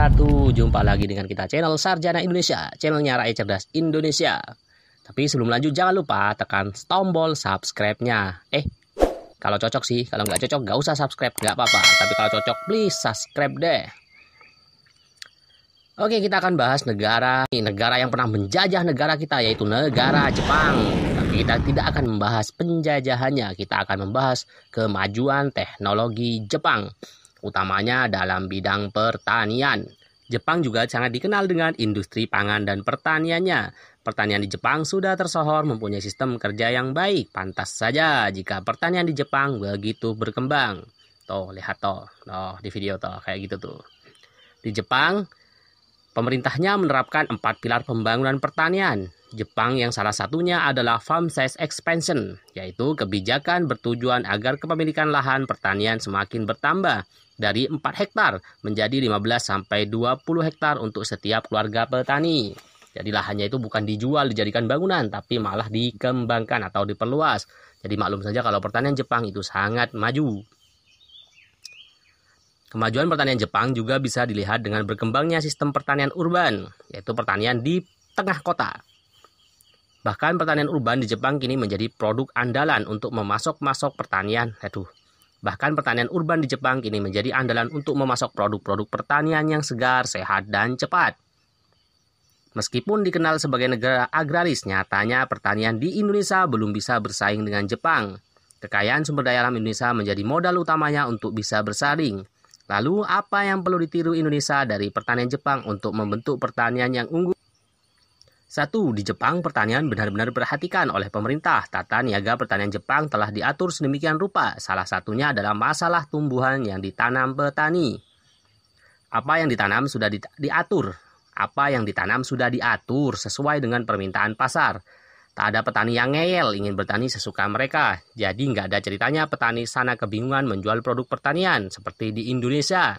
wabarakatuh. Jumpa lagi dengan kita channel Sarjana Indonesia, channelnya Rakyat Cerdas Indonesia. Tapi sebelum lanjut jangan lupa tekan tombol subscribe-nya. Kalau cocok sih, kalau nggak cocok nggak usah subscribe, nggak apa-apa. Tapi kalau cocok please subscribe deh. Oke, kita akan bahas negara yang pernah menjajah negara kita, yaitu negara Jepang. Tapi kita tidak akan membahas penjajahannya, kita akan membahas kemajuan teknologi Jepang, utamanya dalam bidang pertanian. Jepang juga sangat dikenal dengan industri pangan dan pertaniannya. Pertanian di Jepang sudah tersohor mempunyai sistem kerja yang baik. Pantas saja jika pertanian di Jepang begitu berkembang. Tuh, lihat tuh. Di video tuh, kayak gitu tuh. Di Jepang, pemerintahnya menerapkan 4 pilar pembangunan pertanian. Jepang yang salah satunya adalah farm size expansion, yaitu kebijakan bertujuan agar kepemilikan lahan pertanian semakin bertambah dari 4 hektar menjadi 15-20 hektar untuk setiap keluarga petani. Jadi lahannya itu bukan dijual, dijadikan bangunan, tapi malah dikembangkan atau diperluas. Jadi maklum saja kalau pertanian Jepang itu sangat maju. Kemajuan pertanian Jepang juga bisa dilihat dengan berkembangnya sistem pertanian urban, yaitu pertanian di tengah kota. Bahkan pertanian urban di Jepang kini menjadi produk andalan untuk memasok pertanian. Bahkan pertanian urban di Jepang kini menjadi andalan untuk memasok produk-produk pertanian yang segar, sehat, dan cepat. Meskipun dikenal sebagai negara agraris, nyatanya pertanian di Indonesia belum bisa bersaing dengan Jepang. Kekayaan sumber daya alam Indonesia menjadi modal utamanya untuk bisa bersaing. Lalu, apa yang perlu ditiru Indonesia dari pertanian Jepang untuk membentuk pertanian yang unggul? 1. Di Jepang, pertanian benar-benar diperhatikan oleh pemerintah. Tata niaga pertanian Jepang telah diatur sedemikian rupa. Salah satunya adalah masalah tumbuhan yang ditanam petani. Apa yang ditanam sudah diatur. Apa yang ditanam sudah diatur sesuai dengan permintaan pasar. Tak ada petani yang ngeyel ingin bertani sesuka mereka. Jadi nggak ada ceritanya petani sana kebingungan menjual produk pertanian seperti di Indonesia.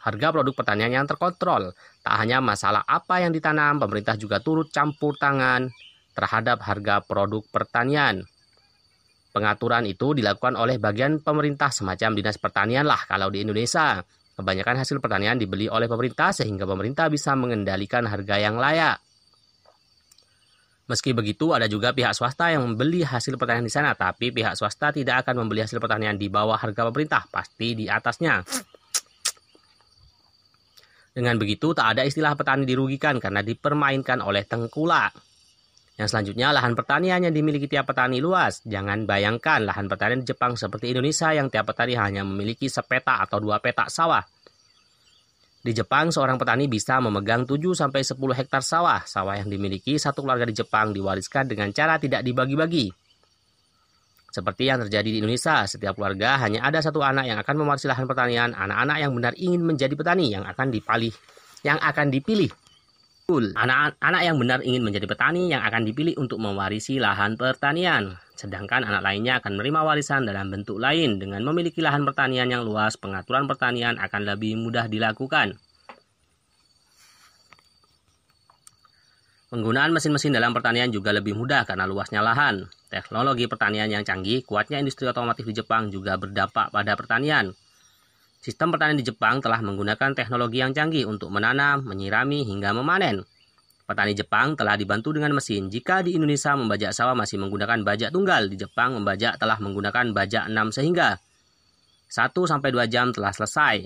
Harga produk pertanian yang terkontrol. Tak hanya masalah apa yang ditanam, pemerintah juga turut campur tangan terhadap harga produk pertanian. Pengaturan itu dilakukan oleh bagian pemerintah semacam dinas pertanian lah kalau di Indonesia. Kebanyakan hasil pertanian dibeli oleh pemerintah sehingga pemerintah bisa mengendalikan harga yang layak. Meski begitu, ada juga pihak swasta yang membeli hasil pertanian di sana, tapi pihak swasta tidak akan membeli hasil pertanian di bawah harga pemerintah, pasti di atasnya. Dengan begitu, tak ada istilah petani dirugikan karena dipermainkan oleh tengkulak. Yang selanjutnya, lahan pertanian yang dimiliki tiap petani luas. Jangan bayangkan lahan pertanian di Jepang seperti Indonesia yang tiap petani hanya memiliki sepetak atau 2 petak sawah. Di Jepang, seorang petani bisa memegang 7-10 hektar sawah. Sawah yang dimiliki satu keluarga di Jepang diwariskan dengan cara tidak dibagi-bagi. Seperti yang terjadi di Indonesia, setiap keluarga hanya ada satu anak yang akan mewarisi lahan pertanian. Anak-anak yang benar ingin menjadi petani yang akan dipilih. Anak-anak yang benar ingin menjadi petani yang akan dipilih untuk mewarisi lahan pertanian. Sedangkan anak lainnya akan menerima warisan dalam bentuk lain. Dengan memiliki lahan pertanian yang luas, pengaturan pertanian akan lebih mudah dilakukan. Penggunaan mesin-mesin dalam pertanian juga lebih mudah karena luasnya lahan. Teknologi pertanian yang canggih, kuatnya industri otomotif di Jepang juga berdampak pada pertanian. Sistem pertanian di Jepang telah menggunakan teknologi yang canggih untuk menanam, menyirami, hingga memanen. Petani Jepang telah dibantu dengan mesin. Jika di Indonesia membajak sawah masih menggunakan bajak tunggal, di Jepang membajak telah menggunakan bajak 6 sehingga 1-2 jam telah selesai.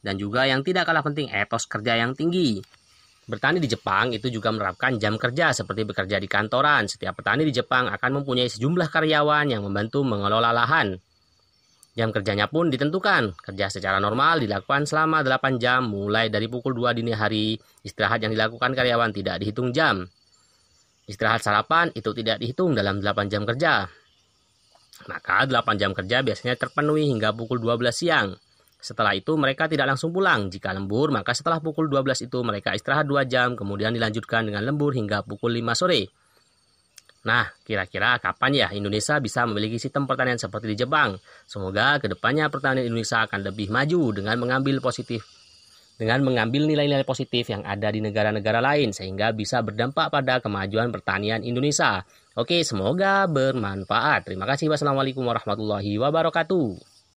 Dan juga yang tidak kalah penting, etos kerja yang tinggi. Bertani di Jepang itu juga menerapkan jam kerja seperti bekerja di kantoran. Setiap petani di Jepang akan mempunyai sejumlah karyawan yang membantu mengelola lahan. Jam kerjanya pun ditentukan. Kerja secara normal dilakukan selama 8 jam mulai dari pukul 2 dini hari. Istirahat yang dilakukan karyawan tidak dihitung jam. Istirahat sarapan itu tidak dihitung dalam 8 jam kerja. Maka 8 jam kerja biasanya terpenuhi hingga pukul 12 siang. Setelah itu mereka tidak langsung pulang. Jika lembur, maka setelah pukul 12 itu mereka istirahat 2 jam, kemudian dilanjutkan dengan lembur hingga pukul 5 sore. Nah, kira-kira kapan ya Indonesia bisa memiliki sistem pertanian seperti di Jepang? Semoga kedepannya pertanian Indonesia akan lebih maju dengan mengambil nilai-nilai positif yang ada di negara-negara lain sehingga bisa berdampak pada kemajuan pertanian Indonesia. Oke, semoga bermanfaat. Terima kasih. Wassalamualaikum warahmatullahi wabarakatuh.